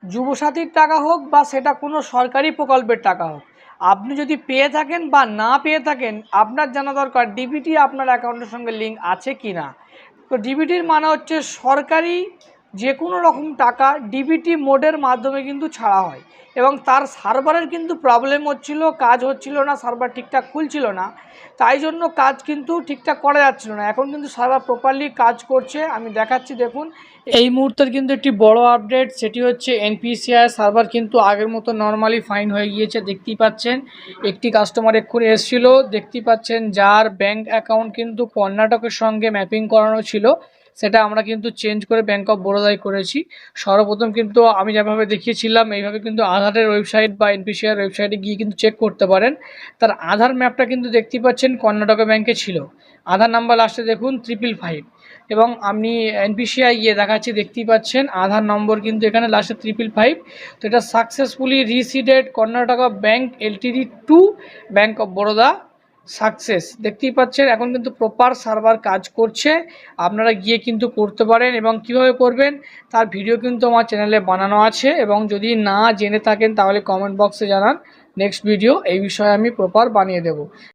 যুবসাথীর টাকা হোক বা সেটা কোনো সরকারি প্রকল্পের টাকা হোক, আপনি যদি পেয়ে থাকেন বা না পেয়ে থাকেন, আপনার জানা দরকার ডিবিটি আপনার অ্যাকাউন্টের সঙ্গে লিঙ্ক আছে কি না। তো ডিবিটির মানে হচ্ছে সরকারি যে কোনো রকম টাকা ডিবিটি মোডের মাধ্যমে কিন্তু ছাড়া হয়, এবং তার সার্ভারের কিন্তু প্রবলেম হচ্ছিল, কাজ হচ্ছিল না, সার্ভার ঠিকঠাক খুলছিল না, তাই জন্য কাজ কিন্তু ঠিকঠাক করা যাচ্ছিল না। এখন কিন্তু সার্ভার প্রপারলি কাজ করছে, আমি দেখাচ্ছি দেখুন। এই মুহূর্তের কিন্তু একটি বড় আপডেট, সেটি হচ্ছে এনপিসিআই সার্ভার কিন্তু আগের মতো নর্মালি ফাইন হয়ে গিয়েছে। দেখতেই পাচ্ছেন একটি কাস্টমার এক্ষুনি এসেছিল, দেখতেই পাচ্ছেন যার ব্যাঙ্ক অ্যাকাউন্ট কিন্তু কর্ণাটকের সঙ্গে ম্যাপিং করানো ছিল, সেটা আমরা কিন্তু চেঞ্জ করে ব্যাঙ্ক অফ বরোদায় করেছি। সর্বপ্রথম কিন্তু আমি যেভাবে দেখিয়েছিলাম এইভাবে কিন্তু আধারের ওয়েবসাইট বা এনপিসিআর ওয়েবসাইটে গিয়ে কিন্তু চেক করতে পারেন। তার আধার ম্যাপটা কিন্তু দেখতেই পাচ্ছেন কর্ণাটক ব্যাঙ্কে ছিল, আধার নাম্বার লাস্টে দেখুন 555, এবং আমি এনপিসিআই গিয়ে দেখাচ্ছি, দেখতেই পাচ্ছেন আধার নম্বর কিন্তু এখানে লাস্টে 555। তো এটা successfully receded Karnataka bank LTD to bank of Baroda success. দেখতেই পাচ্ছেন এখন কিন্তু প্রপার সার্ভার কাজ করছে, আপনারা গিয়ে কিন্তু করতে পারেন, এবং কিভাবে করবেন তার ভিডিও কিন্তু আমার চ্যানেলে বানানো আছে, এবং যদি না জেনে থাকেন তাহলে কমেন্ট বক্সে জানান, নেক্সট ভিডিও এই বিষয়ে আমি প্রপার বানিয়ে দেব।